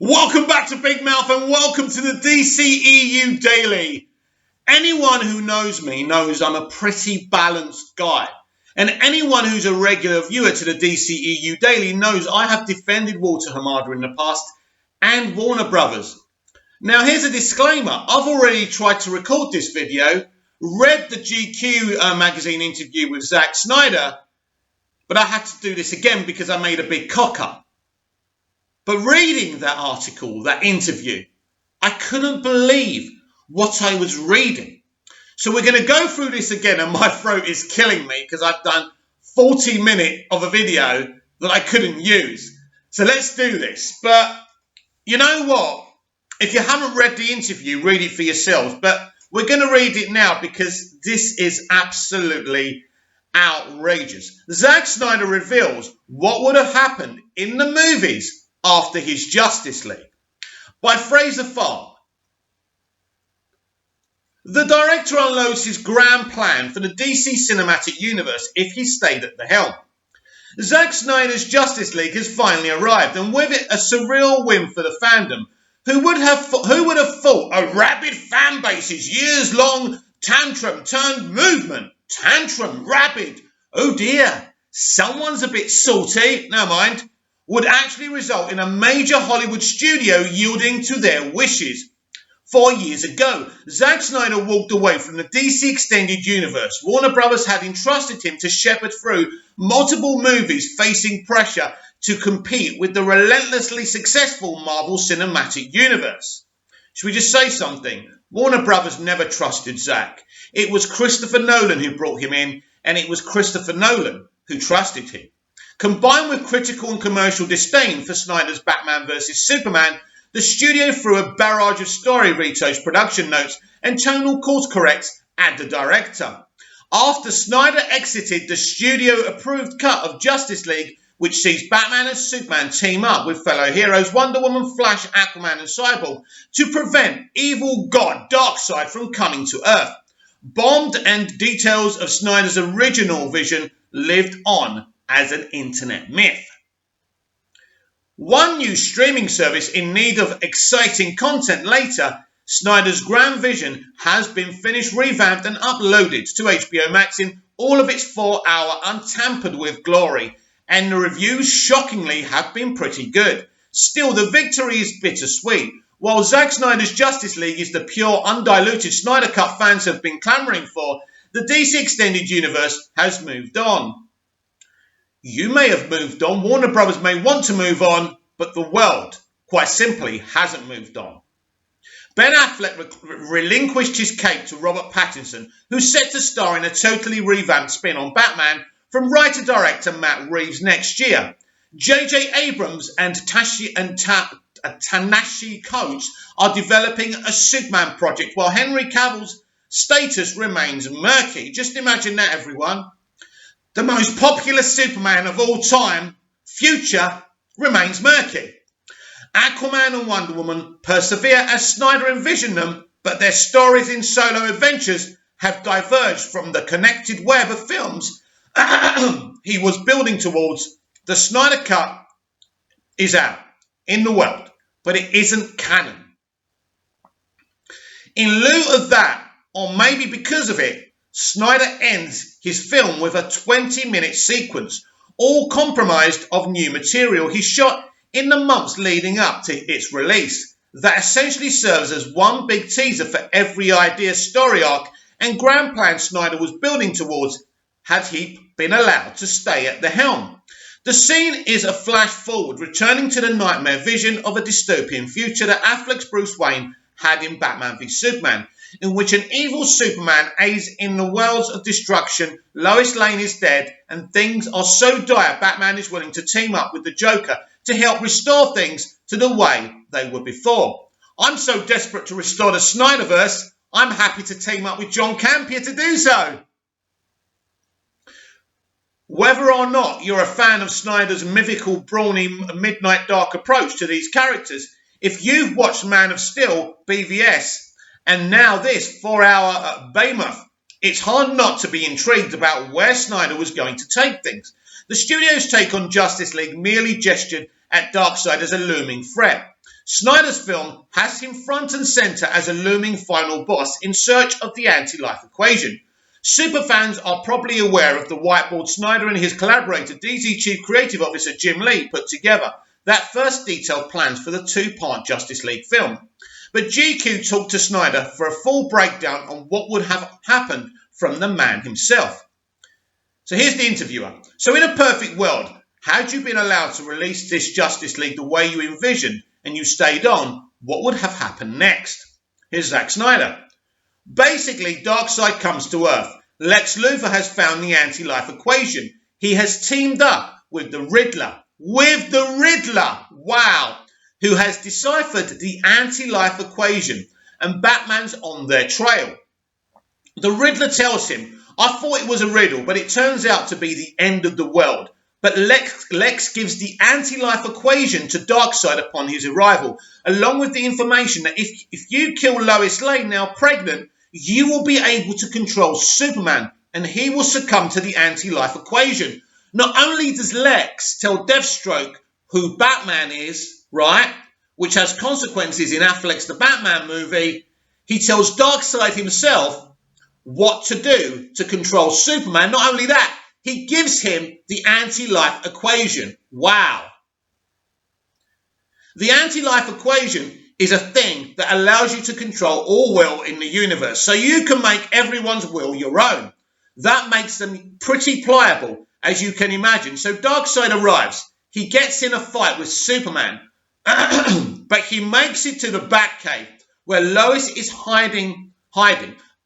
Welcome back to Big Mouth and welcome to the dceu Daily. Anyone who knows me knows I'm a pretty balanced guy. And anyone who's a regular viewer to the dceu Daily knows I have defended Walter Hamada in the past and Warner Brothers. Now here's a disclaimer. I've already tried to record this video, read the GQ magazine interview with Zack Snyder, but I had to do this again because I made a big cock up. But reading that article, that interview, I couldn't believe what I was reading. So we're going to go through this again, and my throat is killing me because I've done 40 minutes of a video that I couldn't use. So let's do this. But you know what? If you haven't read the interview, read it for yourselves. But we're going to read it now because this is absolutely outrageous. Zack Snyder reveals what would have happened in the movies after his Justice League. By Fraser Farr. The director unloads his grand plan for the DC cinematic universe if he stayed at the helm. Zack Snyder's Justice League has finally arrived, and with it a surreal win for the fandom. Who would have thought a rabid fan base's years-long tantrum turned movement? Tantrum, rabid. Oh dear, someone's a bit salty. Never mind. Would actually result in a major Hollywood studio yielding to their wishes. 4 years ago, Zack Snyder walked away from the DC Extended Universe. Warner Brothers had entrusted him to shepherd through multiple movies facing pressure to compete with the relentlessly successful Marvel Cinematic Universe. Should we just say something? Warner Brothers never trusted Zack. It was Christopher Nolan who brought him in, and it was Christopher Nolan who trusted him. Combined with critical and commercial disdain for Snyder's Batman vs Superman, the studio threw a barrage of story retouch, production notes, and tonal course corrects at the director. After Snyder exited the studio-approved cut of Justice League, which sees Batman and Superman team up with fellow heroes Wonder Woman, Flash, Aquaman, and Cyborg to prevent evil god Darkseid from coming to Earth, bombed, and details of Snyder's original vision lived on as an internet myth. One new streaming service in need of exciting content later, Snyder's grand vision has been finished, revamped and uploaded to HBO Max in all of its 4-hour untampered with glory, and the reviews shockingly have been pretty good. Still, the victory is bittersweet. While Zack Snyder's Justice League is the pure, undiluted Snyder Cut fans have been clamouring for, the DC Extended Universe has moved on. You may have moved on, Warner Brothers may want to move on, but the world, quite simply, hasn't moved on. Ben Affleck relinquished his cape to Robert Pattinson, who's set to star in a totally revamped spin on Batman from writer-director Matt Reeves next year. J.J. Abrams and Tanashi Coates are developing a Superman project, while Henry Cavill's status remains murky. Just imagine that, everyone. The most popular Superman of all time, future, remains murky. Aquaman and Wonder Woman persevere as Snyder envisioned them, but their stories in solo adventures have diverged from the connected web of films he was building towards. The Snyder Cut is out in the world, but it isn't canon. In lieu of that, or maybe because of it, Snyder ends his film with a 20-minute sequence, all compromised of new material he shot in the months leading up to its release, that essentially serves as one big teaser for every idea, story arc, and grand plan Snyder was building towards had he been allowed to stay at the helm. The scene is a flash forward, returning to the nightmare vision of a dystopian future that Affleck's Bruce Wayne had in Batman v Superman, in which an evil Superman aids in the worlds of destruction, Lois Lane is dead, and things are so dire Batman is willing to team up with the Joker to help restore things to the way they were before. I'm so desperate to restore the Snyderverse, I'm happy to team up with John Campea to do so. Whether or not you're a fan of Snyder's mythical, brawny, midnight dark approach to these characters, if you've watched Man of Steel, BVS, and now this 4-hour behemoth, it's hard not to be intrigued about where Snyder was going to take things. The studio's take on Justice League merely gestured at Darkseid as a looming threat. Snyder's film has him front and centre as a looming final boss in search of the anti-life equation. Superfans are probably aware of the whiteboard Snyder and his collaborator, dceu creative officer Jim Lee, put together that first detailed plans for the two-part Justice League film. But GQ talked to Snyder for a full breakdown on what would have happened from the man himself. So here's the interviewer. So in a perfect world, had you been allowed to release this Justice League the way you envisioned and you stayed on, what would have happened next? Here's Zack Snyder. Basically, Darkseid comes to Earth. Lex Luthor has found the anti-life equation. He has teamed up with the Riddler. Wow. Who has deciphered the anti-life equation, and Batman's on their trail. The Riddler tells him, I thought it was a riddle, but it turns out to be the end of the world. But Lex gives the anti-life equation to Darkseid upon his arrival, along with the information that if you kill Lois Lane, now pregnant, you will be able to control Superman, and he will succumb to the anti-life equation. Not only does Lex tell Deathstroke who Batman is, right, which has consequences in Affleck's The Batman movie, he tells Darkseid himself what to do to control Superman. Not only that, he gives him the anti-life equation. Wow. The anti-life equation is a thing that allows you to control all will in the universe, so you can make everyone's will your own. That makes them pretty pliable, as you can imagine. So Darkseid arrives. He gets in a fight with Superman, but he makes it to the Batcave, where Lois is hiding.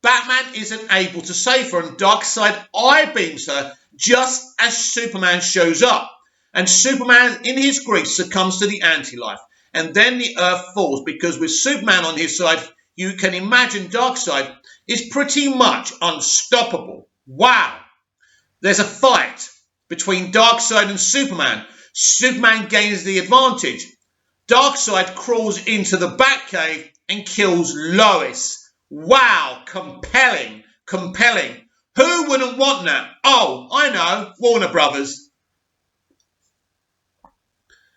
Batman isn't able to save her, and Darkseid eye-beams her just as Superman shows up. And Superman, in his grief, succumbs to the anti-life. And then the Earth falls, because with Superman on his side, you can imagine Darkseid is pretty much unstoppable. Wow. There's a fight between Darkseid and Superman. Superman gains the advantage. Darkseid crawls into the Batcave and kills Lois. Wow, compelling. Who wouldn't want that? Oh, I know, Warner Brothers.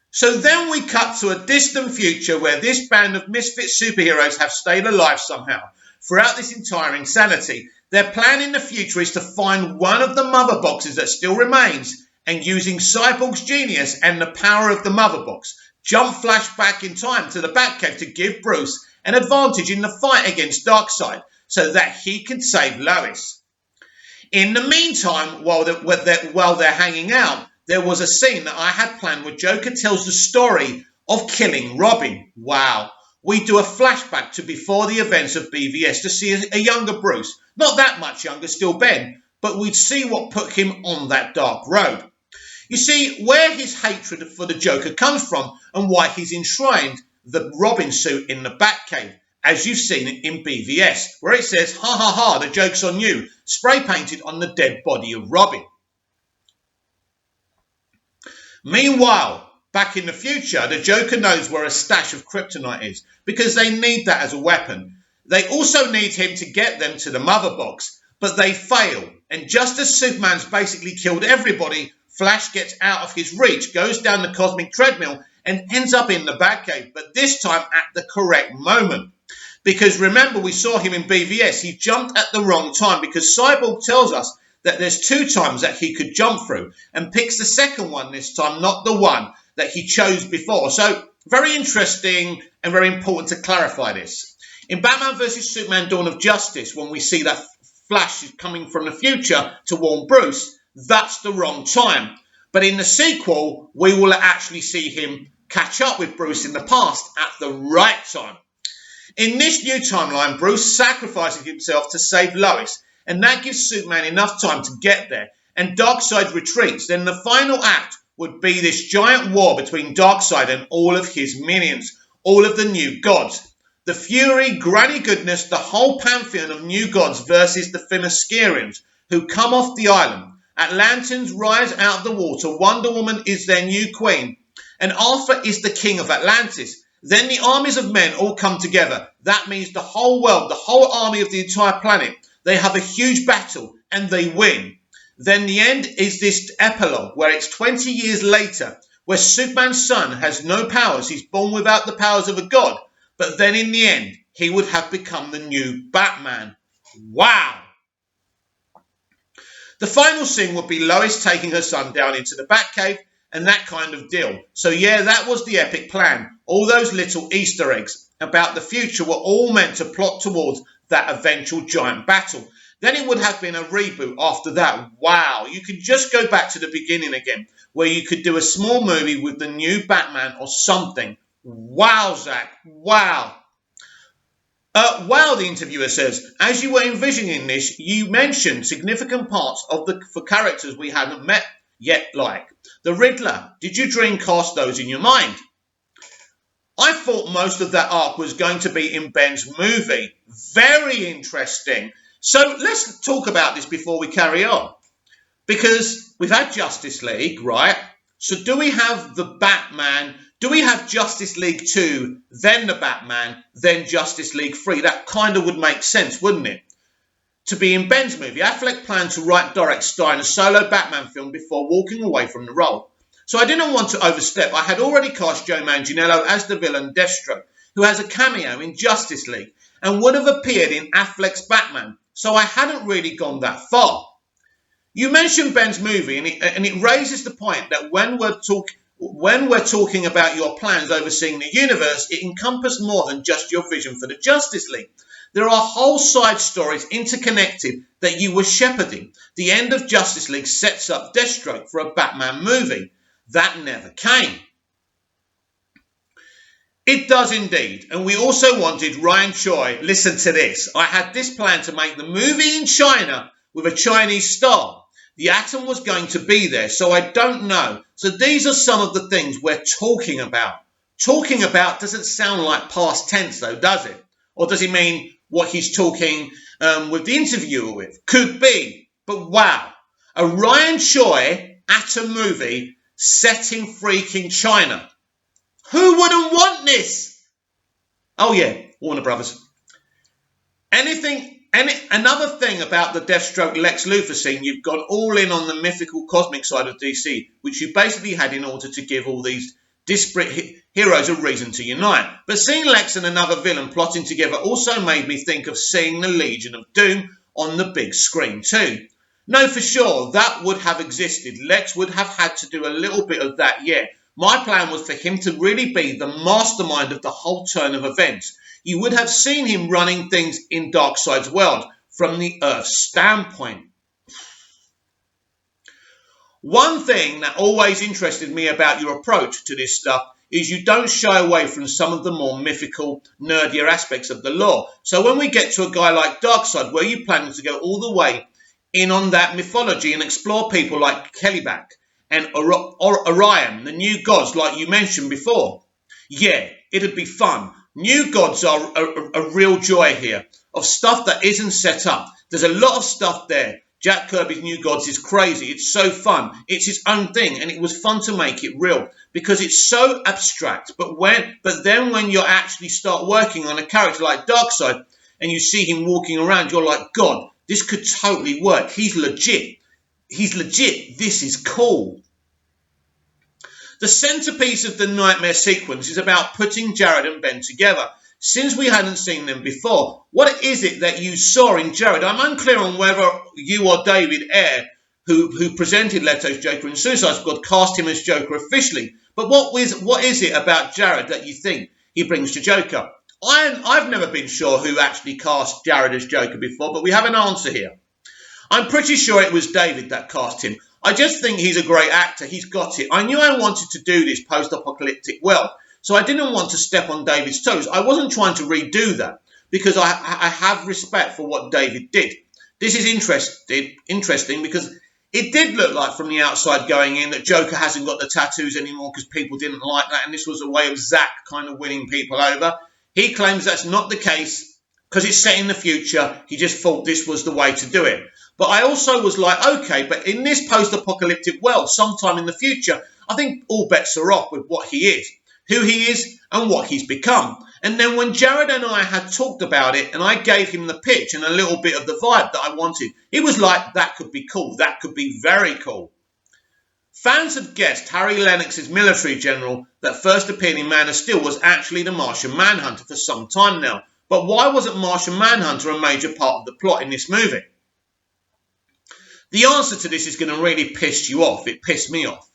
So then we cut to a distant future where this band of misfit superheroes have stayed alive somehow. Throughout this entire insanity, their plan in the future is to find one of the mother boxes that still remains, and using Cyborg's genius and the power of the mother box, jump flash back in time to the Batcave to give Bruce an advantage in the fight against Darkseid so that he can save Lois. In the meantime, while they're hanging out, there was a scene that I had planned where Joker tells the story of killing Robin. Wow. We do a flashback to before the events of BVS to see a younger Bruce. Not that much younger, still Ben, but we'd see what put him on that dark road. You see, where his hatred for the Joker comes from and why he's enshrined the Robin suit in the Batcave, as you've seen it in BVS, where it says, ha ha ha, the joke's on you, spray painted on the dead body of Robin. Meanwhile, back in the future, the Joker knows where a stash of kryptonite is, because they need that as a weapon. They also need him to get them to the mother box, but they fail. And just as Superman's basically killed everybody, Flash gets out of his reach, goes down the cosmic treadmill, and ends up in the Batcave, but this time at the correct moment. Because remember, we saw him in BVS, he jumped at the wrong time, because Cyborg tells us that there's 2 times that he could jump through, and picks the second one this time, not the one that he chose before. So, very interesting and very important to clarify this. In Batman vs Superman Dawn of Justice, when we see that Flash is coming from the future to warn Bruce, that's the wrong time. But in the sequel, we will actually see him catch up with Bruce in the past at the right time. In this new timeline, Bruce sacrifices himself to save Lois, and that gives Superman enough time to get there, and Darkseid retreats. Then the final act would be this giant war between Darkseid and all of his minions, all of the new gods. The Fury, Granny Goodness, the whole pantheon of new gods versus the Themyscirians, who come off the island. Atlanteans rise out of the water, Wonder Woman is their new queen, and Arthur is the king of Atlantis. Then the armies of men all come together. That means the whole world, the whole army of the entire planet. They have a huge battle and they win. Then the end is this epilogue where it's 20 years later where Superman's son has no powers, he's born without the powers of a god, but then in the end, he would have become the new Batman. Wow! The final scene would be Lois taking her son down into the Batcave and that kind of deal. So yeah, that was the epic plan. All those little Easter eggs about the future were all meant to plot towards that eventual giant battle. Then it would have been a reboot after that. Wow, you could just go back to the beginning again, where you could do a small movie with the new Batman or something. Wow, Zach, wow. Wow, the interviewer says, as you were envisioning this, you mentioned significant parts for characters we hadn't met yet, like the Riddler. Did you dreamcast those in your mind? I thought most of that arc was going to be in Ben's movie. Very interesting. So let's talk about this before we carry on. Because we've had Justice League, right? So do we have the Batman? Do we have Justice League 2, then the Batman, then Justice League 3? That kind of would make sense, wouldn't it? To be in Ben's movie, Affleck planned to write, direct, star in a solo Batman film before walking away from the role. So I didn't want to overstep. I had already cast Joe Manganiello as the villain Deathstroke, who has a cameo in Justice League and would have appeared in Affleck's Batman. So I hadn't really gone that far. You mentioned Ben's movie, and it raises the point that when we're talking about your plans overseeing the universe, it encompassed more than just your vision for the Justice League. There are whole side stories interconnected that you were shepherding. The end of Justice League sets up Deathstroke for a Batman movie. That never came. It does indeed. And we also wanted Ryan Choi. Listen to this. I had this plan to make the movie in China with a Chinese star. The Atom was going to be there, so I don't know. So these are some of the things we're talking about. Talking about doesn't sound like past tense though, does it? Or does it mean what he's talking with the interviewer with? Could be. But wow. A Ryan Choi Atom movie set in freaking China. Who wouldn't want this? Oh yeah, Warner Brothers. Another thing about the Deathstroke Lex Luthor scene, you've gone all in on the mythical cosmic side of DC, which you basically had in order to give all these disparate heroes a reason to unite. But seeing Lex and another villain plotting together also made me think of seeing the Legion of Doom on the big screen too. No, for sure, that would have existed. Lex would have had to do a little bit of that, yeah. My plan was for him to really be the mastermind of the whole turn of events. You would have seen him running things in Darkseid's world from the Earth's standpoint. One thing that always interested me about your approach to this stuff is you don't shy away from some of the more mythical, nerdier aspects of the lore. So when we get to a guy like Darkseid, where you planning to go all the way in on that mythology and explore people like Kellyback and Orion, the new gods like you mentioned before. Yeah, it'd be fun. New gods are a real joy here of stuff that isn't set up. There's a lot of stuff there. Jack Kirby's New Gods is crazy. It's so fun. It's its own thing, and it was fun to make it real because it's so abstract. But then when you actually start working on a character like Darkseid and you see him walking around, you're like, God, this could totally work. He's legit. He's legit. This is cool. The centerpiece of the Nightmare sequence is about putting Jared and Ben together. Since we hadn't seen them before, what is it that you saw in Jared? I'm unclear on whether you or David Ayer, who presented Leto's Joker in Suicide Squad, cast him as Joker officially. But what is it about Jared that you think he brings to Joker? I've never been sure who actually cast Jared as Joker before, but we have an answer here. I'm pretty sure it was David that cast him. I just think he's a great actor. He's got it. I knew I wanted to do this post-apocalyptic world, so I didn't want to step on David's toes. I wasn't trying to redo that because I have respect for what David did. This is interesting because it did look like from the outside going in that Joker hasn't got the tattoos anymore because people didn't like that, and this was a way of Zack kind of winning people over. He claims that's not the case because it's set in the future. He just thought this was the way to do it. But I also was like, okay, but in this post-apocalyptic world, sometime in the future, I think all bets are off with what he is, who he is, and what he's become. And then when Jared and I had talked about it, and I gave him the pitch and a little bit of the vibe that I wanted, he was like, that could be cool. That could be very cool. Fans had guessed Harry Lennox's military general that first appeared in Man of Steel was actually the Martian Manhunter for some time now. But why wasn't Martian Manhunter a major part of the plot in this movie? The answer to this is going to really piss you off. It pissed me off.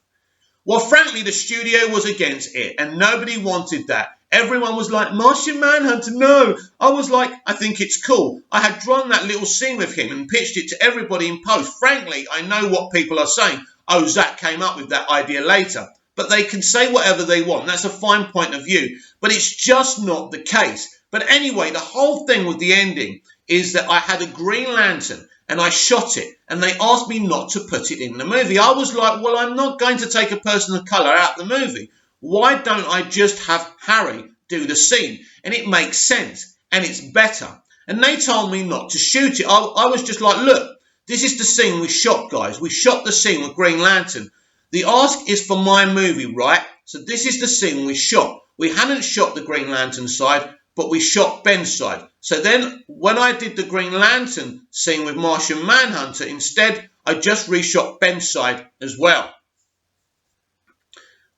Well, frankly, the studio was against it, and nobody wanted that. Everyone was like, Martian Manhunter, no. I was like, I think it's cool. I had drawn that little scene with him and pitched it to everybody in post. Frankly, I know what people are saying. Oh, Zach came up with that idea later. But they can say whatever they want. That's a fine point of view. But it's just not the case. But anyway, the whole thing with the ending is that I had a Green Lantern and I shot it, and they asked me not to put it in the movie. I was like, well, I'm not going to take a person of colour out of the movie. Why don't I just have Harry do the scene? And it makes sense, and it's better. And they told me not to shoot it. I was just like, look, this is the scene we shot, guys. We shot the scene with Green Lantern. The ask is for my movie, right? So this is the scene we shot. We hadn't shot the Green Lantern side, but we shot Ben's side. So then when I did the Green Lantern scene with Martian Manhunter, instead, I just reshot Ben's side as well.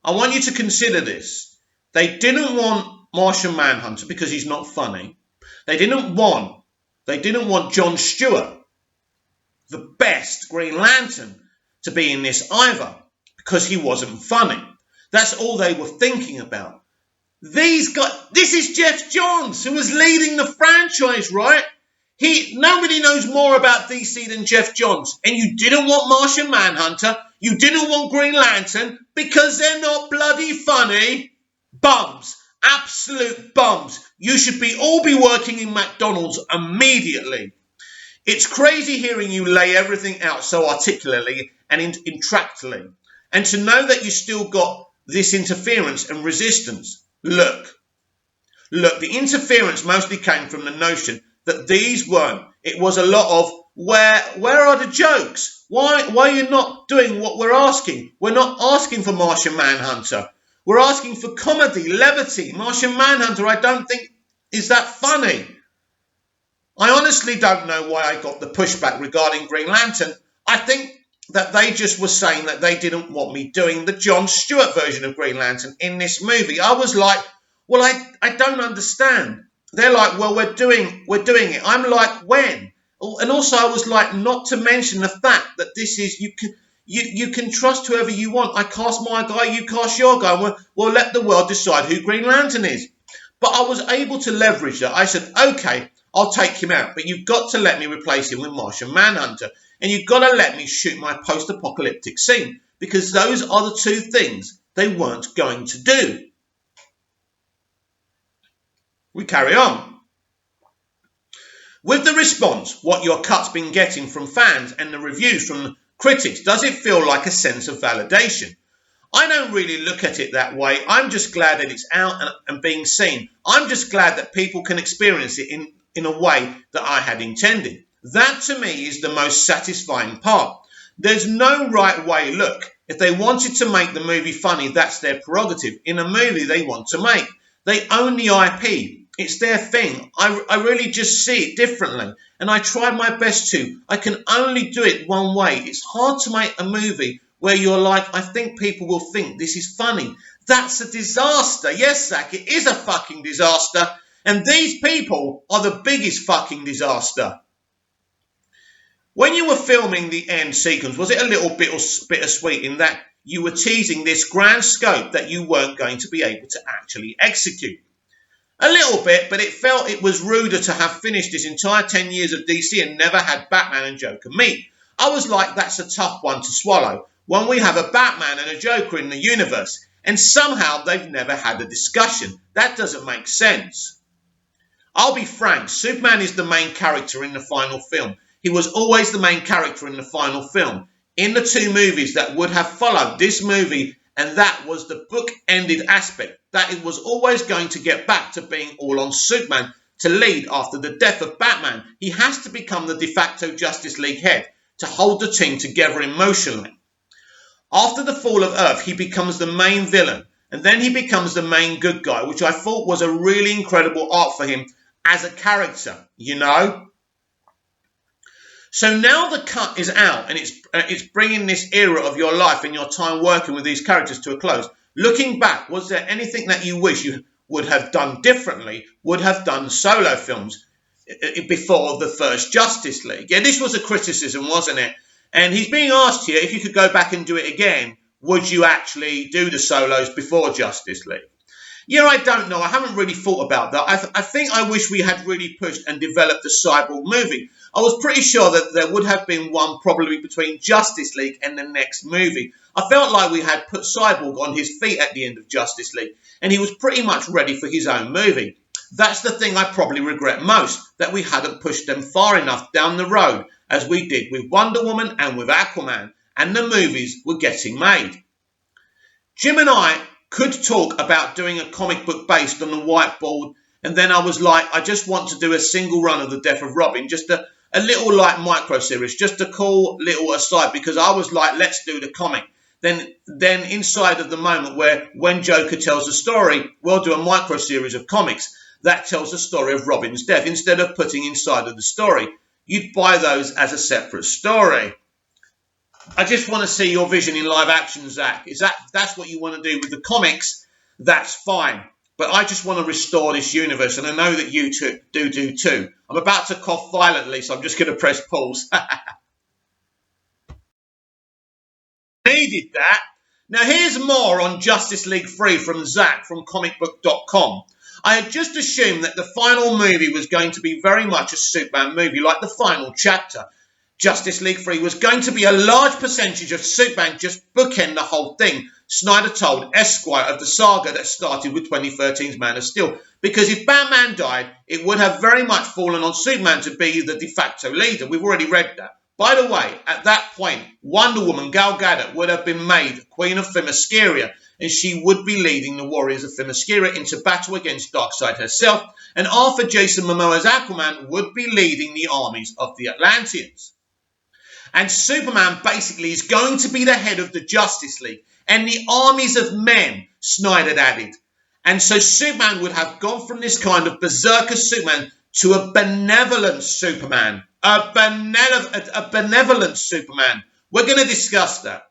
I want you to consider this. They didn't want Martian Manhunter because he's not funny. They didn't want John Stewart, the best Green Lantern, to be in this either because he wasn't funny. That's all they were thinking about. This is Jeff Johns, who was leading the franchise, right? Nobody knows more about DC than Jeff Johns. And you didn't want Martian Manhunter. You didn't want Green Lantern because they're not bloody funny. Bums. Absolute bums. You should all be working in McDonald's immediately. It's crazy hearing you lay everything out so articulately and intractably. And to know that you still got this interference and resistance. Look, the interference mostly came from the notion that these weren't. It was a lot of, where are the jokes? Why are you not doing what we're asking? We're not asking for Martian Manhunter. We're asking for comedy, levity. Martian Manhunter, I don't think is that funny. I honestly don't know why I got the pushback regarding Green Lantern. I think that they just were saying that they didn't want me doing the John Stewart version of Green Lantern in this movie. I was like, well, I don't understand. They're like, well, we're doing it. I'm like, when? And also I was like, not to mention the fact that this is, you can trust whoever you want. I cast my guy, you cast your guy. We'll let the world decide who Green Lantern is. But I was able to leverage that. I said, okay, I'll take him out, but you've got to let me replace him with Martian Manhunter. And you've got to let me shoot my post-apocalyptic scene, because those are the two things they weren't going to do. We carry on. With the response, what your cut's been getting from fans and the reviews from critics, does it feel like a sense of validation? I don't really look at it that way. I'm just glad that it's out and being seen. I'm just glad that people can experience it in a way that I had intended. That to me is the most satisfying part. There's no right way. Look, if they wanted to make the movie funny, that's their prerogative. In a movie they want to make, they own the IP. It's their thing. I really just see it differently. And I try my best to. I can only do it one way. It's hard to make a movie where you're like, I think people will think this is funny. That's a disaster. Yes, Zach, it is a fucking disaster. And these people are the biggest fucking disaster. When you were filming the end sequence, was it a little bit bittersweet in that you were teasing this grand scope that you weren't going to be able to actually execute? A little bit, but it felt it was ruder to have finished this entire 10 years of DC and never had Batman and Joker meet. I was like, that's a tough one to swallow when we have a Batman and a Joker in the universe, and somehow they've never had a discussion. That doesn't make sense. I'll be frank, Superman is the main character in the final film. He was always the main character in the final film. In the two movies that would have followed this movie, and that was the book-ended aspect, that it was always going to get back to being all on Superman to lead after the death of Batman. He has to become the de facto Justice League head to hold the team together emotionally. After the fall of Earth, he becomes the main villain, and then he becomes the main good guy, which I thought was a really incredible arc for him as a character, you know? So now the cut is out, and it's bringing this era of your life and your time working with these characters to a close. Looking back, was there anything that you wish you would have done differently, would have done solo films before the first Justice League? Yeah, this was a criticism, wasn't it? And he's being asked here, if you could go back and do it again, would you actually do the solos before Justice League? Yeah, I don't know. I haven't really thought about that. I think I wish we had really pushed and developed the Cyborg movie. I was pretty sure that there would have been one probably between Justice League and the next movie. I felt like we had put Cyborg on his feet at the end of Justice League, and he was pretty much ready for his own movie. That's the thing I probably regret most, that we hadn't pushed them far enough down the road, as we did with Wonder Woman and with Aquaman, and the movies were getting made. Jim and I could talk about doing a comic book based on the whiteboard, and then I was like, I just want to do a single run of the death of Robin, just a little like micro series, just a cool little aside, because I was like, let's do the comic. Then inside of the moment where when Joker tells a story, we'll do a micro series of comics that tells the story of Robin's death instead of putting inside of the story. You'd buy those as a separate story. I just want to see your vision in live action, Zach. That's what you want to do with the comics? That's fine. But I just want to restore this universe, and I know that you do too. I'm about to cough violently, so I'm just going to press pause. Needed that. Now here's more on Justice League 3 from Zach from comicbook.com. I had just assumed that the final movie was going to be very much a Superman movie, like the final chapter. Justice League 3 was going to be a large percentage of Superman just bookend the whole thing, Snyder told Esquire of the saga that started with 2013's Man of Steel. Because if Batman died, it would have very much fallen on Superman to be the de facto leader. We've already read that. By the way, at that point, Wonder Woman Gal Gadot would have been made Queen of Themyscira, and she would be leading the warriors of Themyscira into battle against Darkseid herself, and Arthur Jason Momoa's Aquaman would be leading the armies of the Atlanteans. And Superman basically is going to be the head of the Justice League and the armies of men, Snyder added. And so Superman would have gone from this kind of berserker Superman to a benevolent Superman. A benevolent Superman. We're going to discuss that.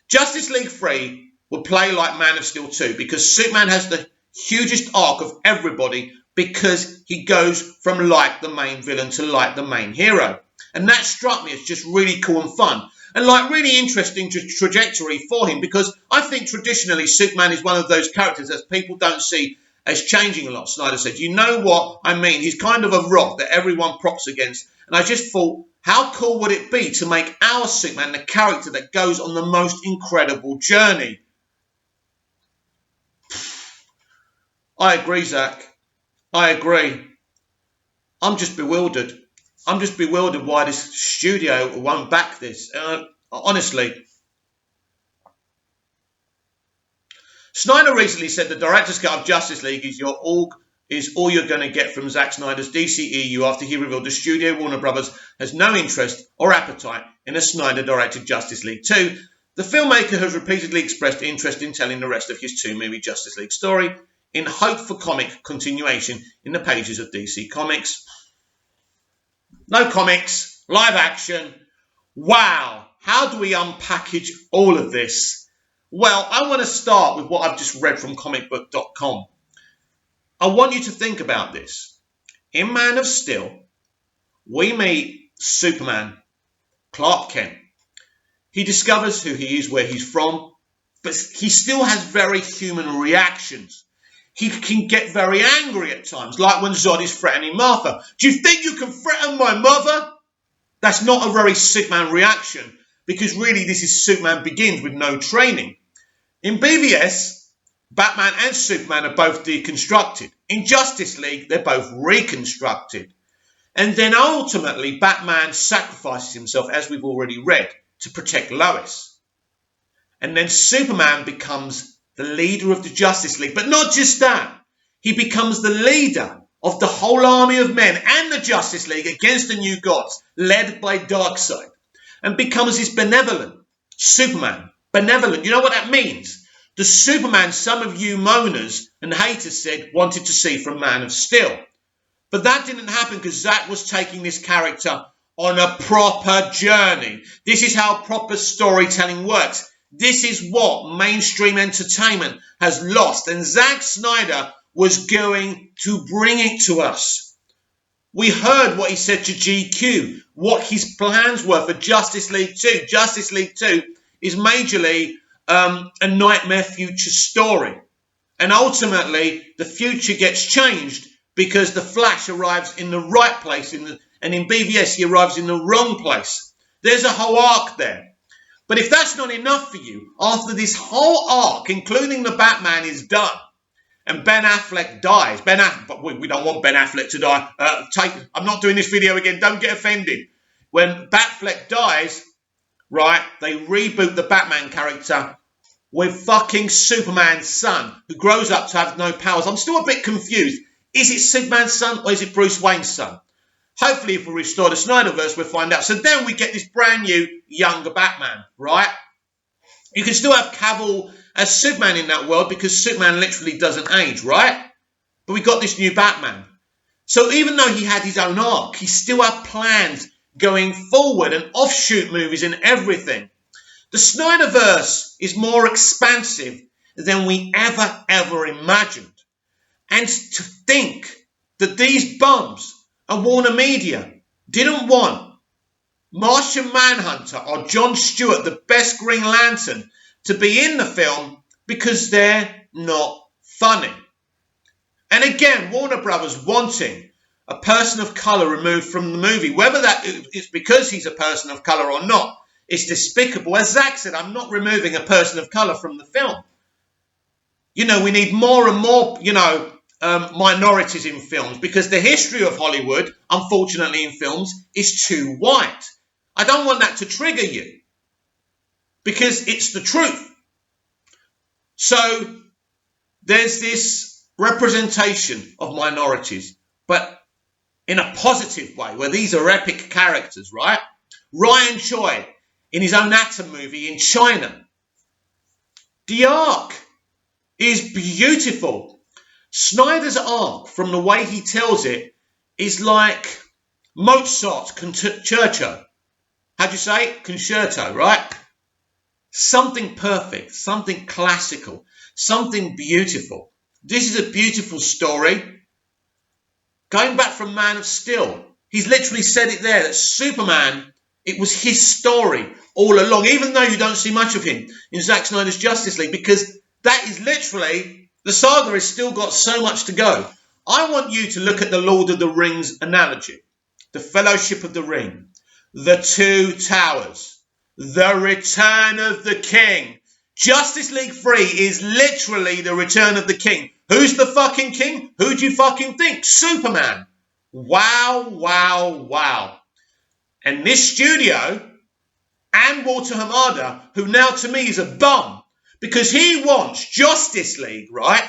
Justice League 3 will play like Man of Steel 2 because Superman has the hugest arc of everybody because he goes from like the main villain to like the main hero. And that struck me as just really cool and fun. And like really interesting trajectory for him because I think traditionally Superman is one of those characters that people don't see as changing a lot, Snyder said. You know what I mean? He's kind of a rock that everyone props against. And I just thought, how cool would it be to make our Superman the character that goes on the most incredible journey? I agree, Zach. I agree. I'm just bewildered. I'm just bewildered why this studio won't back this. Honestly. Snyder recently said the director's cut of Justice League is all you're going to get from Zack Snyder's dceu after he revealed the studio Warner Brothers has no interest or appetite in a Snyder-directed Justice League 2. The filmmaker has repeatedly expressed interest in telling the rest of his two-movie Justice League story in hope for comic continuation in the pages of DC Comics. No comics, live action. Wow, how do we unpackage all of this? Well, I want to start with what I've just read from comicbook.com. I want you to think about this. In Man of Steel, we meet Superman, Clark Kent. He discovers who he is, where he's from, but he still has very human reactions. He can get very angry at times, like when Zod is threatening Martha. Do you think you can threaten my mother? That's not a very Superman reaction, because really this is Superman Begins with no training. In BVS, Batman and Superman are both deconstructed. In Justice League, they're both reconstructed. And then ultimately, Batman sacrifices himself, as we've already read, to protect Lois. And then Superman becomes the leader of the Justice League. But not just that. He becomes the leader of the whole army of men and the Justice League against the new gods, led by Darkseid. And becomes this benevolent Superman. Benevolent. You know what that means? The Superman some of you moaners and haters said wanted to see from Man of Steel. But that didn't happen because Zack was taking this character on a proper journey. This is how proper storytelling works. This is what mainstream entertainment has lost, and Zack Snyder was going to bring it to us. We heard what he said to GQ, what his plans were for Justice League 2. Justice League 2 is majorly a nightmare future story. And ultimately, the future gets changed because the Flash arrives in the right place, and in BVS, he arrives in the wrong place. There's a whole arc there. But if that's not enough for you, after this whole arc, including the Batman, is done, and Ben Affleck dies, but we don't want Ben Affleck to die. I'm not doing this video again. Don't get offended. When Batfleck dies, right, they reboot the Batman character with fucking Superman's son, who grows up to have no powers. I'm still a bit confused. Is it Superman's son or is it Bruce Wayne's son? Hopefully, if we restore the Snyderverse, we'll find out. So then we get this brand new, younger Batman, right? You can still have Cavill as Superman in that world because Superman literally doesn't age, right? But we got this new Batman. So even though he had his own arc, he still had plans going forward and offshoot movies and everything. The Snyderverse is more expansive than we ever imagined. And to think that these bums and Warner Media didn't want Martian Manhunter or John Stewart, the best Green Lantern, to be in the film because they're not funny. And again, Warner Brothers wanting a person of colour removed from the movie, whether that is because he's a person of colour or not, it's despicable. As Zack said, I'm not removing a person of colour from the film. You know, we need more and more, minorities in films because the history of Hollywood, unfortunately in films, is too white. I don't want that to trigger you because it's the truth. So there's this representation of minorities, but in a positive way, where these are epic characters, right? Ryan Choi in his own Atom movie in China. The arc is beautiful. Snyder's arc, from the way he tells it, is like Mozart's concerto. How'd you say it? Concerto, right? Something perfect, something classical, something beautiful. This is a beautiful story. Going back from Man of Steel, he's literally said it there, that Superman, it was his story all along, even though you don't see much of him in Zack Snyder's Justice League, because that is literally... The saga has still got so much to go. I want you to look at the Lord of the Rings analogy. The Fellowship of the Ring. The Two Towers. The Return of the King. Justice League 3 is literally the Return of the King. Who's the fucking king? Who do you fucking think? Superman. Wow, wow, wow. And this studio and Walter Hamada, who now to me is a bum, because he wants Justice League, right?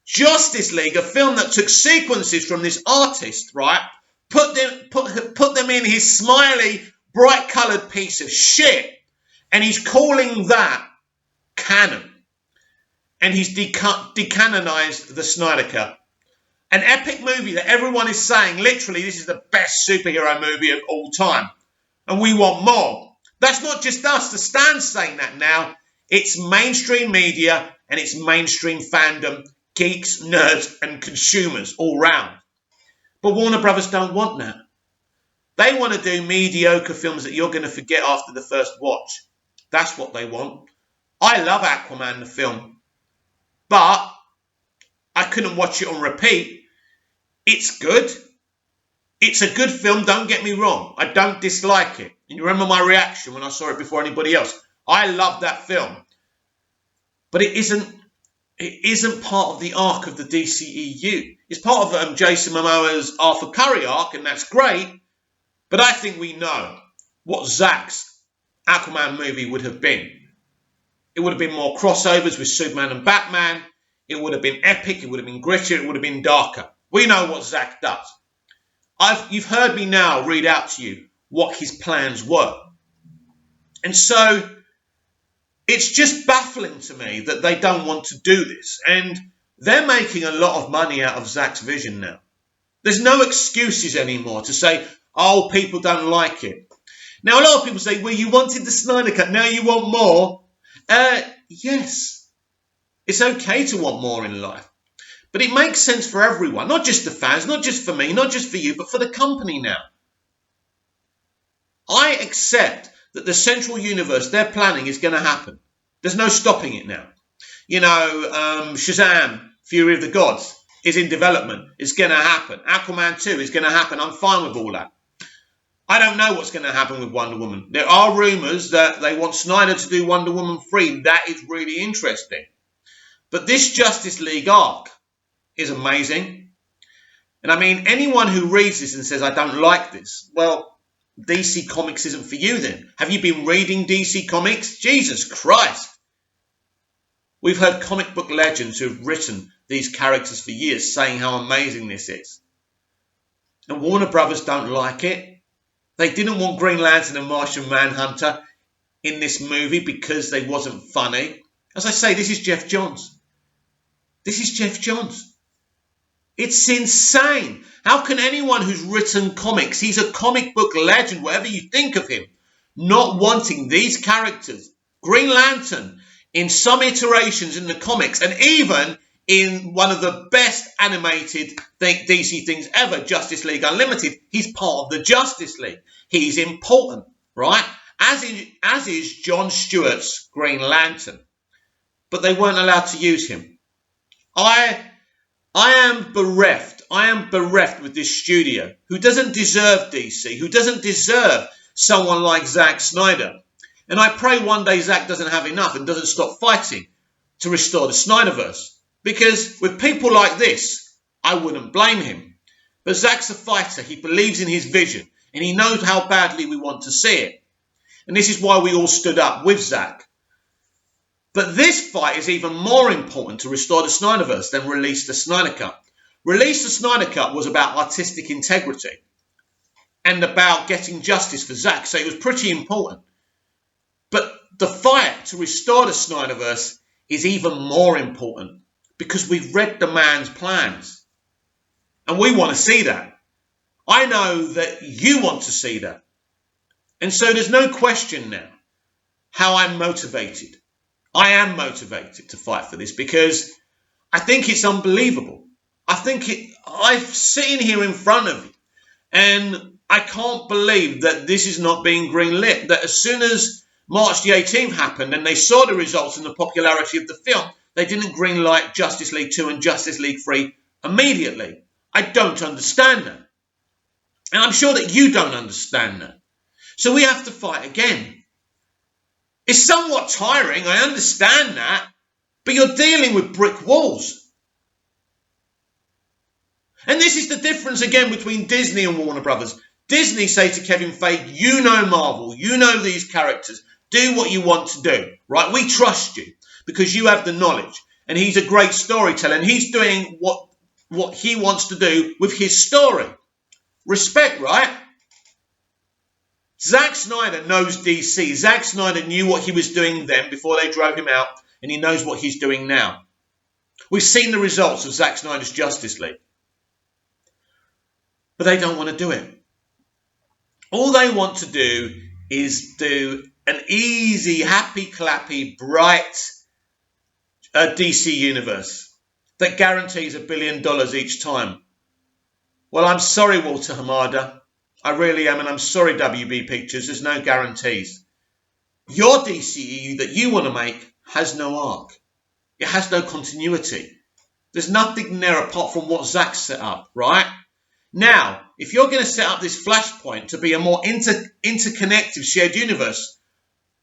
Justice League, a film that took sequences from this artist, right? Put them in his smiley, bright-coloured piece of shit. And he's calling that canon. And he's decanonized the Snyder Cut. An epic movie that everyone is saying, literally, this is the best superhero movie of all time. And we want more. That's not just us. The Stan's saying that now. It's mainstream media and it's mainstream fandom, geeks, nerds and consumers all round. But Warner Brothers don't want that. They want to do mediocre films that you're going to forget after the first watch. That's what they want. I love Aquaman, the film, but I couldn't watch it on repeat. It's good. It's a good film, don't get me wrong. I don't dislike it. And you remember my reaction when I saw it before anybody else. I love that film. But it isn't part of the arc of the DCEU. It's part of Jason Momoa's Arthur Curry arc, and that's great. But I think we know what Zack's Aquaman movie would have been. It would have been more crossovers with Superman and Batman. It would have been epic. It would have been grittier. It would have been darker. We know what Zack does. You've heard me now read out to you what his plans were. And so it's just baffling to me that they don't want to do this. And they're making a lot of money out of Zack's vision now. There's no excuses anymore to say, Oh, people don't like it. Now, a lot of people say, well, you wanted the Snyder Cut, now you want more. Yes, it's okay to want more in life. But it makes sense for everyone, not just the fans, not just for me, not just for you, but for the company now. I accept that the central universe they're planning is going to happen. There's no stopping it now. You know, Shazam, Fury of the Gods, is in development. It's going to happen. Aquaman 2 is going to happen. I'm fine with all that. I don't know what's going to happen with Wonder Woman. There are rumours that they want Snyder to do Wonder Woman 3. That is really interesting. But this Justice League arc is amazing. And I mean, anyone who reads this and says, I don't like this, well, DC Comics isn't for you then. Have you been reading DC Comics? Jesus Christ. We've heard comic book legends who've written these characters for years saying how amazing this is. And Warner Brothers don't like it. They didn't want Green Lantern and Martian Manhunter in this movie because they wasn't funny. As I say, this is Jeff Johns. This is Jeff Johns. It's insane. How can anyone who's written comics, he's a comic book legend, whatever you think of him, not wanting these characters, Green Lantern, in some iterations in the comics, and even in one of the best animated DC things ever, Justice League Unlimited, he's part of the Justice League. He's important, right? As is John Stewart's Green Lantern. But they weren't allowed to use him. I am bereft. I am bereft with this studio who doesn't deserve DC, who doesn't deserve someone like Zack Snyder. And I pray one day Zack doesn't have enough and doesn't stop fighting to restore the Snyderverse. Because with people like this, I wouldn't blame him. But Zack's a fighter. He believes in his vision. And he knows how badly we want to see it. And this is why we all stood up with Zack. But this fight is even more important to restore the Snyderverse than release the Snyder Cut. Release the Snyder Cut was about artistic integrity and about getting justice for Zack. So it was pretty important. But the fight to restore the Snyderverse is even more important because we've read the man's plans. And we want to see that. I know that you want to see that. And so there's no question now how I'm motivated. I am motivated to fight for this because I think it's unbelievable. I'm sitting here in front of you and I can't believe that this is not being greenlit. That as soon as March the 18th happened and they saw the results and the popularity of the film, they didn't greenlight Justice League 2 and Justice League 3 immediately. I don't understand that. And I'm sure that you don't understand that. So we have to fight again. It's somewhat tiring, I understand that, but you're dealing with brick walls. And this is the difference again between Disney and Warner Brothers. Disney say to Kevin Feige, you know Marvel, you know these characters, do what you want to do, right? We trust you because you have the knowledge. And he's a great storyteller and he's doing what he wants to do with his story. Respect, right? Zack Snyder knows DC. Zack Snyder knew what he was doing then before they drove him out, and he knows what he's doing now. We've seen the results of Zack Snyder's Justice League. But they don't want to do it. All they want to do is do an easy, happy, clappy, bright DC universe that guarantees $1 billion each time. Well, I'm sorry, Walter Hamada. I really am, and I'm sorry, WB Pictures. There's no guarantees. Your DCEU that you want to make has no arc. It has no continuity. There's nothing there apart from what Zack set up, right? Now, if you're going to set up this Flashpoint to be a more interconnected shared universe,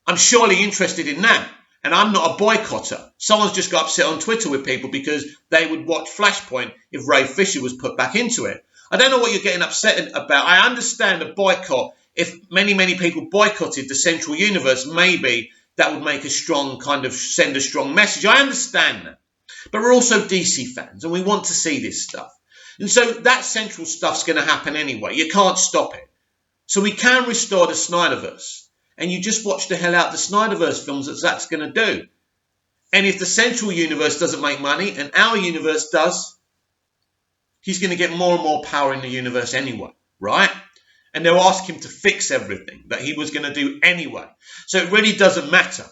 I'm surely interested in that. And I'm not a boycotter. Someone's just got upset on Twitter with people because they would watch Flashpoint if Ray Fisher was put back into it. I don't know what you're getting upset about. I understand a boycott. If many people boycotted the central universe, maybe that would make a strong send a strong message. I understand that. But we're also DC fans and we want to see this stuff. And so that central stuff's going to happen anyway. You can't stop it. So we can restore the Snyderverse. And you just watch the hell out the Snyderverse films that Zack's going to do. And if the central universe doesn't make money and our universe does, he's going to get more and more power in the universe anyway, right? And they'll ask him to fix everything that he was going to do anyway. So it really doesn't matter.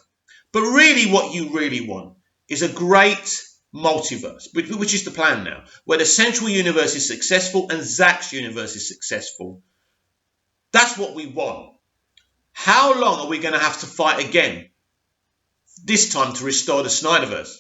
But really what you really want is a great multiverse, which is the plan now, where the central universe is successful and Zack's universe is successful. That's what we want. How long are we going to have to fight again? This time to restore the Snyderverse.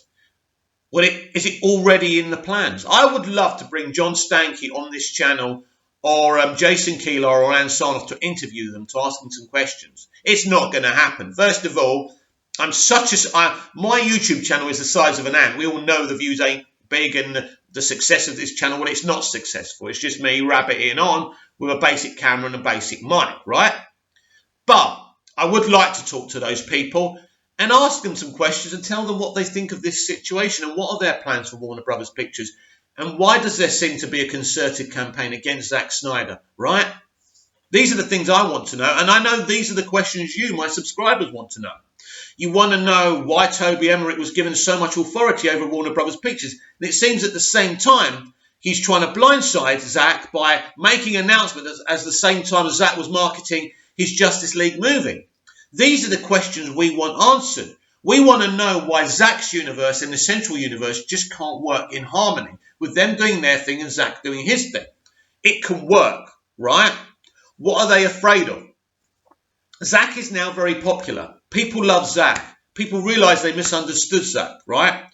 Well, is it already in the plans? I would love to bring John Stankey on this channel, or Jason Keeler or Ann Sarnoff, to interview them, to ask them some questions. It's not going to happen. First of all, my YouTube channel is the size of an ant. We all know the views ain't big and the success of this channel, well, it's not successful. It's just me rabbiting on with a basic camera and a basic mic, right? But I would like to talk to those people and ask them some questions and tell them what they think of this situation and what are their plans for Warner Brothers Pictures and why does there seem to be a concerted campaign against Zack Snyder, right? These are the things I want to know, and I know these are the questions you, my subscribers, want to know. You want to know why Toby Emmerich was given so much authority over Warner Brothers Pictures. And it seems at the same time, he's trying to blindside Zack by making announcements at the same time as Zack was marketing his Justice League movie. These are the questions we want answered. We want to know why Zack's universe and the central universe just can't work in harmony with them doing their thing and Zack doing his thing. It can work, right? What are they afraid of? Zack is now very popular. People love Zack. People realise they misunderstood Zack, right?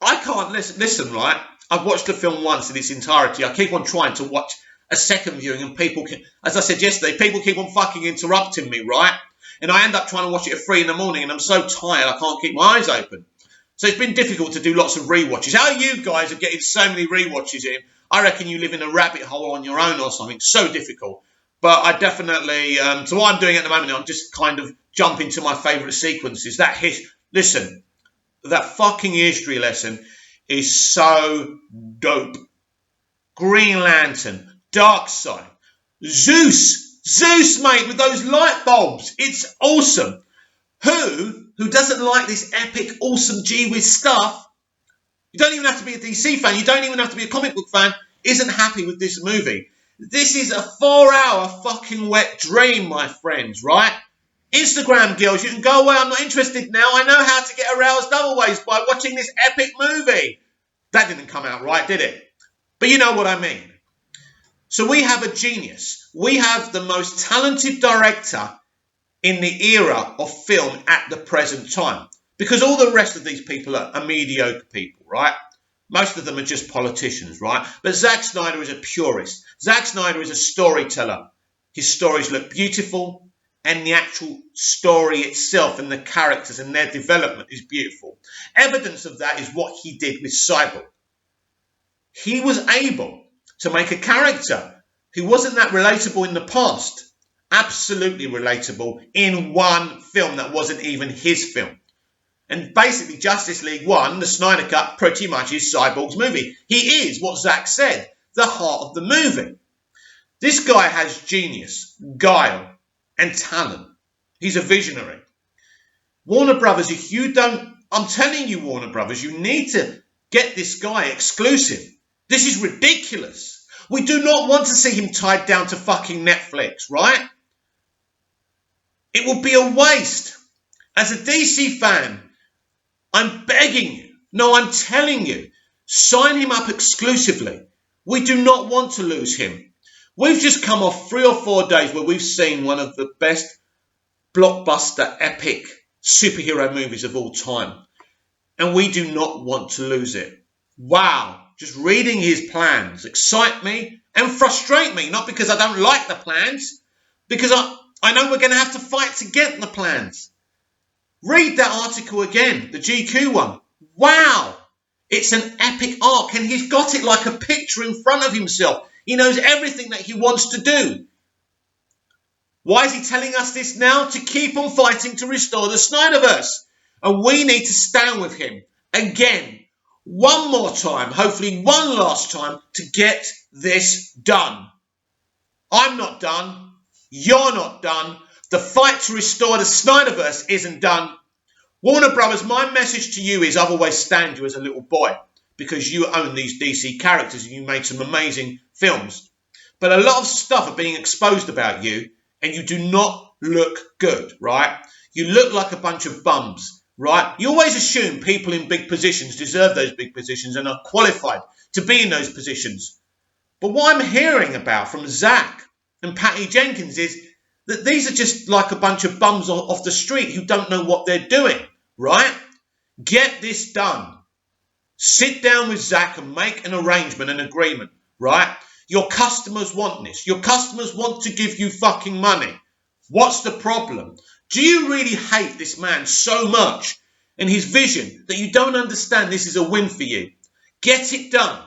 I can't listen, right? I've watched the film once in its entirety. I keep on trying to watch a second viewing and people, as I said yesterday, people keep on fucking interrupting me, right? And I end up trying to watch it at 3 in the morning and I'm so tired I can't keep my eyes open. So it's been difficult to do lots of rewatches. How you guys are getting so many rewatches in? I reckon you live in a rabbit hole on your own or something. So difficult. But I definitely, so what I'm doing at the moment, I'm just kind of jumping to my favourite sequences. Listen, that fucking history lesson is so dope. Green Lantern, Darkseid, Zeus, mate, with those light bulbs. It's awesome. Who doesn't like this epic, awesome gee-whiz stuff? You don't even have to be a DC fan. You don't even have to be a comic book fan. Isn't happy with this movie. This is a 4-hour fucking wet dream, my friends, right? Instagram girls, you can go away. I'm not interested now. I know how to get aroused other ways by watching this epic movie. That didn't come out right, did it? But you know what I mean. So we have a genius. We have the most talented director in the era of film at the present time. Because all the rest of these people are mediocre people, right? Most of them are just politicians, right? But Zack Snyder is a purist. Zack Snyder is a storyteller. His stories look beautiful, and the actual story itself and the characters and their development is beautiful. Evidence of that is what he did with Cyborg. He was able to make a character who wasn't that relatable in the past, absolutely relatable in one film that wasn't even his film. And basically, Justice League 1, the Snyder Cut, pretty much is Cyborg's movie. He is, what Zack said, the heart of the movie. This guy has genius, guile, and talent. He's a visionary. Warner Brothers, if you don't, I'm telling you, Warner Brothers, you need to get this guy exclusive. This is ridiculous. We do not want to see him tied down to fucking Netflix, right? It would be a waste. As a DC fan, I'm begging you, no, I'm telling you, sign him up exclusively. We do not want to lose him. We've just come off 3 or 4 days where we've seen one of the best blockbuster, epic superhero movies of all time. And we do not want to lose it. Wow, just reading his plans excite me and frustrate me. Not because I don't like the plans, because I know we're going to have to fight to get the plans. Read that article again, the GQ one. Wow, it's an epic arc and he's got it like a picture in front of himself. He knows everything that he wants to do. Why is he telling us this now? To keep on fighting to restore the Snyderverse. And we need to stand with him again, one more time, hopefully one last time, to get this done. I'm not done. You're not done. The fight to restore the Snyderverse isn't done. Warner Brothers, my message to you is I've always stand you as a little boy because you own these DC characters and you made some amazing films. but a lot of stuff are being exposed about you, and you do not look good, right? You look like a bunch of bums, right? You always assume people in big positions deserve those big positions and are qualified to be in those positions. But what I'm hearing about from Zach and Patty Jenkins is that these are just like a bunch of bums off the street who don't know what they're doing, right? Get this done. Sit down with Zach and make an arrangement, an agreement, right? Your customers want this. Your customers want to give you fucking money. What's the problem? Do you really hate this man so much and his vision that you don't understand this is a win for you? Get it done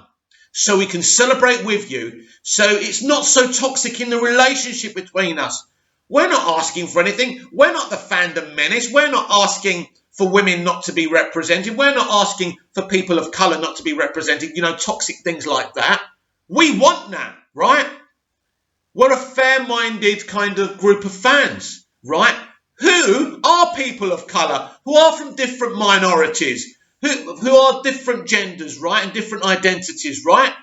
so we can celebrate with you, so it's not so toxic in the relationship between us. We're not asking for anything. We're not the fandom menace. We're not asking for women not to be represented. We're not asking for people of colour not to be represented, toxic things like that. We want that, right? We're a fair-minded kind of group of fans, right? Who are people of colour, who are from different minorities, who are different genders, right, and different identities, right?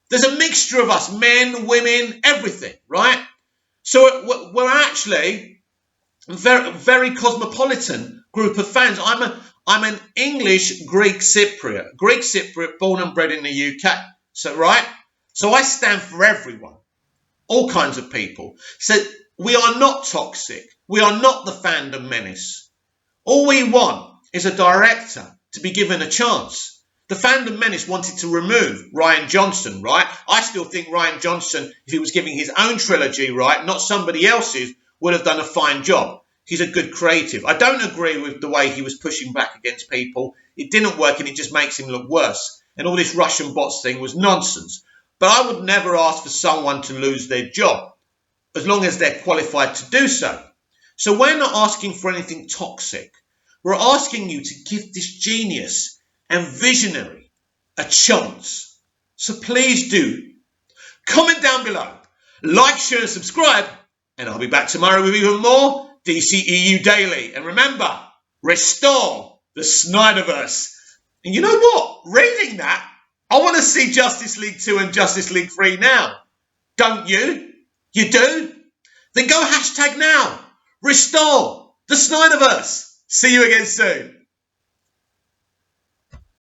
There's a mixture of us, men, women, everything, right? So we're actually a very, very cosmopolitan group of fans. I'm an English Greek Cypriot, born and bred in the UK. So, right? So I stand for everyone, all kinds of people. So we are not toxic. We are not the fandom menace. All we want is a director to be given a chance. The fandom menace wanted to remove Rian Johnson, right? I still think Rian Johnson, if he was giving his own trilogy, right, not somebody else's, would have done a fine job. He's a good creative. I don't agree with the way he was pushing back against people. It didn't work and it just makes him look worse. And all this Russian bots thing was nonsense. But I would never ask for someone to lose their job, as long as they're qualified to do so. So we're not asking for anything toxic. We're asking you to give this genius and visionary a chance. So please do. Comment down below. Like, share and subscribe. And I'll be back tomorrow with even more DCEU Daily. And remember, restore the Snyderverse. And you know what? Reading that, I want to see Justice League 2 and Justice League 3 now. Don't you? You do? Then go hashtag now. Restore the Snyderverse. See you again soon.